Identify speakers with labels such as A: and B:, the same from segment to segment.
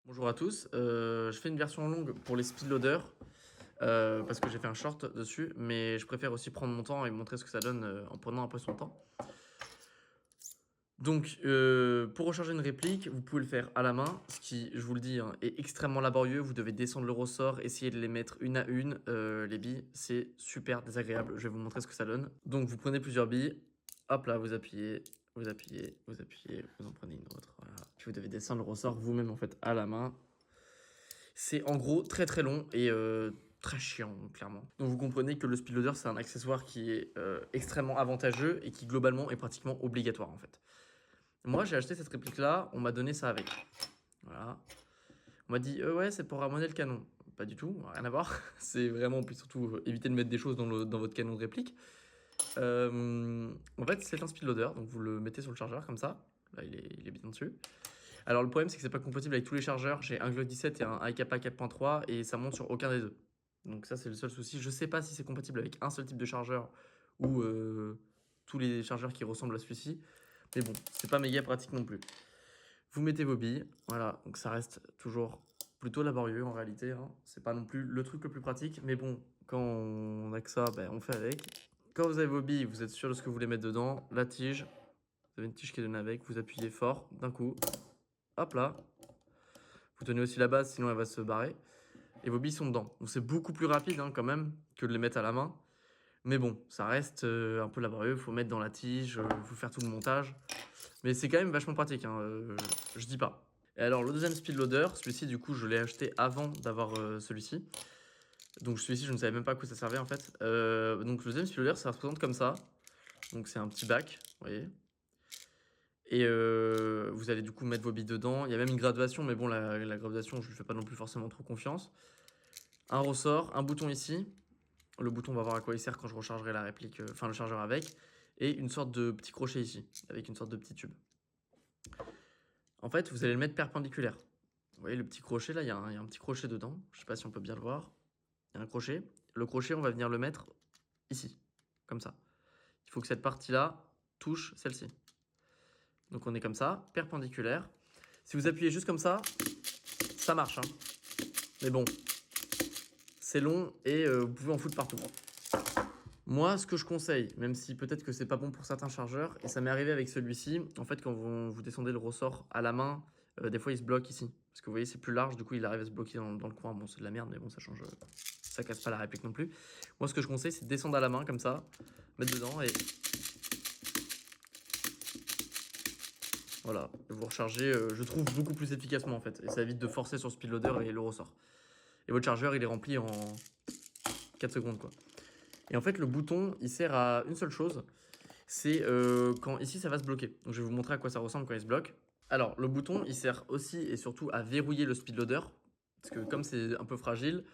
A: Bonjour à tous, je fais une version longue pour les speed loaders parce que j'ai fait un short dessus, mais je préfère aussi prendre mon temps et montrer ce que ça donne en prenant un peu son temps. Donc, pour recharger une réplique, vous pouvez le faire à la main, ce qui, je vous le dis, hein, est extrêmement laborieux. Vous devez descendre le ressort, essayer de les mettre une à une, les billes. C'est super désagréable. Je vais vous montrer ce que ça donne. Donc, vous prenez plusieurs billes. Hop là, vous appuyez, vous appuyez, vous appuyez. Vous en prenez une autre. Voilà. Puis vous devez descendre le ressort vous-même, en fait, à la main. C'est en gros très très long et très chiant, clairement. Donc vous comprenez que le speedloader, c'est un accessoire qui est extrêmement avantageux et qui globalement est pratiquement obligatoire en fait. Moi, j'ai acheté cette réplique-là, on m'a donné ça avec. Voilà. On m'a dit, ouais, c'est pour ramoner le canon. Pas du tout, rien à voir. C'est vraiment, puis surtout, éviter de mettre des choses dans votre canon de réplique. En fait, c'est un speedloader, donc vous le mettez sur le chargeur comme ça. Là, il est bien dessus. Alors, le problème, c'est que c'est pas compatible avec tous les chargeurs. J'ai un Glock 17 et un iCapa 4.3 et ça monte sur aucun des deux. Donc, ça, c'est le seul souci. Je sais pas si c'est compatible avec un seul type de chargeur ou tous les chargeurs qui ressemblent à celui-ci. Mais bon, c'est pas méga pratique non plus. Vous mettez vos billes, voilà, donc ça reste toujours plutôt laborieux en réalité, hein. C'est pas non plus le truc le plus pratique, mais bon, quand on a que ça, ben, on fait avec. Quand vous avez vos billes, vous êtes sûr de ce que vous voulez mettre dedans, la tige, vous avez une tige qui est donnée avec, vous appuyez fort d'un coup, hop là, vous tenez aussi la base sinon elle va se barrer, et vos billes sont dedans. Donc c'est beaucoup plus rapide hein, quand même que de les mettre à la main, mais bon, ça reste un peu laborieux, il faut mettre dans la tige, faut faire tout le montage. Mais c'est quand même vachement pratique, hein, je dis pas. Et alors, le deuxième speed loader, celui-ci, du coup, je l'ai acheté avant d'avoir celui-ci. Donc, celui-ci, je ne savais même pas à quoi ça servait, en fait. Donc, le deuxième speed loader, ça se présente comme ça. Donc, c'est un petit bac, vous voyez. Et vous allez du coup mettre vos billes dedans. Il y a même une graduation, mais bon, la graduation, je ne lui fais pas non plus forcément trop confiance. Un ressort, un bouton ici. Le bouton, on va voir à quoi il sert quand je rechargerai la réplique, enfin le chargeur avec. Et une sorte de petit crochet ici, avec une sorte de petit tube. En fait, vous allez le mettre perpendiculaire. Vous voyez le petit crochet là, il y a un petit crochet dedans. Je ne sais pas si on peut bien le voir. Il y a un crochet. Le crochet, on va venir le mettre ici, comme ça. Il faut que cette partie-là touche celle-ci. Donc on est comme ça, perpendiculaire. Si vous appuyez juste comme ça marche. Hein. Mais bon, c'est long et vous pouvez en foutre partout. Moi, ce que je conseille, même si peut-être que c'est pas bon pour certains chargeurs, et ça m'est arrivé avec celui-ci, en fait, quand vous descendez le ressort à la main, des fois il se bloque ici. Parce que vous voyez, c'est plus large, du coup il arrive à se bloquer dans le coin. Bon, c'est de la merde, mais bon, ça change. Ça casse pas la réplique non plus. Moi, ce que je conseille, c'est de descendre à la main comme ça, mettre dedans et. Voilà, vous rechargez, je trouve, beaucoup plus efficacement en fait. Et ça évite de forcer sur le speedloader et le ressort. Et votre chargeur, il est rempli en 4 secondes quoi. Et en fait, le bouton, il sert à une seule chose. C'est quand ici, ça va se bloquer. Donc, je vais vous montrer à quoi ça ressemble quand il se bloque. Alors, le bouton, il sert aussi et surtout à verrouiller le speedloader. Parce que comme c'est un peu fragile,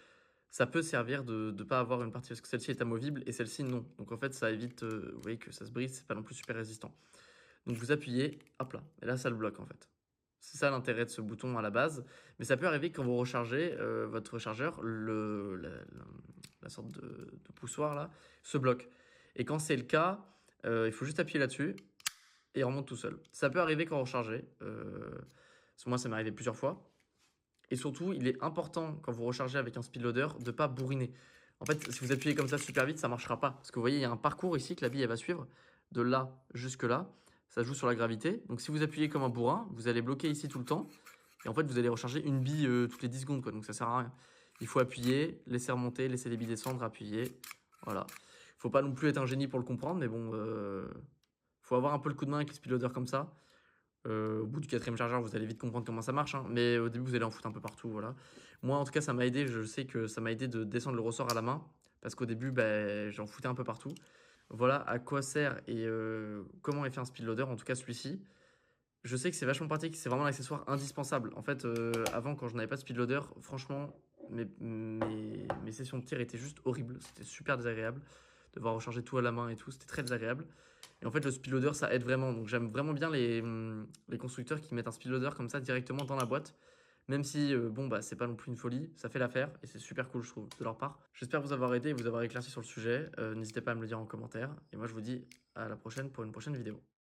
A: ça peut servir de ne pas avoir une partie. Parce que celle-ci est amovible et celle-ci, non. Donc, en fait, ça évite, vous voyez, que ça se brise. C'est pas non plus super résistant. Donc, vous appuyez, hop là. Et là, ça le bloque, en fait. C'est ça l'intérêt de ce bouton à la base. Mais ça peut arriver quand vous rechargez votre chargeur, la sorte de poussoir là, se bloque. Et quand c'est le cas, il faut juste appuyer là-dessus et il remonte tout seul. Ça peut arriver quand vous rechargez. Parce que moi, ça m'est arrivé plusieurs fois. Et surtout, il est important quand vous rechargez avec un speedloader de ne pas bourriner. En fait, si vous appuyez comme ça super vite, ça ne marchera pas. Parce que vous voyez, il y a un parcours ici que la bille elle va suivre, de là jusque là. Ça joue sur la gravité. Donc si vous appuyez comme un bourrin, vous allez bloquer ici tout le temps. Et en fait, vous allez recharger une bille toutes les 10 secondes. Quoi. Donc ça sert à rien. Il faut appuyer, laisser remonter, laisser les billes descendre, appuyer. Voilà. Il faut pas non plus être un génie pour le comprendre, mais bon, faut avoir un peu le coup de main avec les speedloaders comme ça. Au bout du quatrième chargeur, vous allez vite comprendre comment ça marche, hein, mais au début, vous allez en foutre un peu partout, voilà. Moi, en tout cas, ça m'a aidé. Je sais que ça m'a aidé de descendre le ressort à la main, parce qu'au début, ben, j'en foutais un peu partout. Voilà à quoi sert et comment est fait un speedloader, en tout cas celui-ci. Je sais que c'est vachement pratique, c'est vraiment l'accessoire indispensable. En fait, avant, quand je n'avais pas de speedloader, franchement, mes sessions de tir étaient juste horribles. C'était super désagréable. Devoir recharger tout à la main et tout, c'était très désagréable. Et en fait, le speedloader, ça aide vraiment. Donc, j'aime vraiment bien les constructeurs qui mettent un speedloader comme ça directement dans la boîte. Même si, bon, bah, c'est pas non plus une folie, ça fait l'affaire et c'est super cool, je trouve, de leur part. J'espère vous avoir aidé et vous avoir éclairci sur le sujet. N'hésitez pas à me le dire en commentaire. Et moi, je vous dis à la prochaine pour une prochaine vidéo.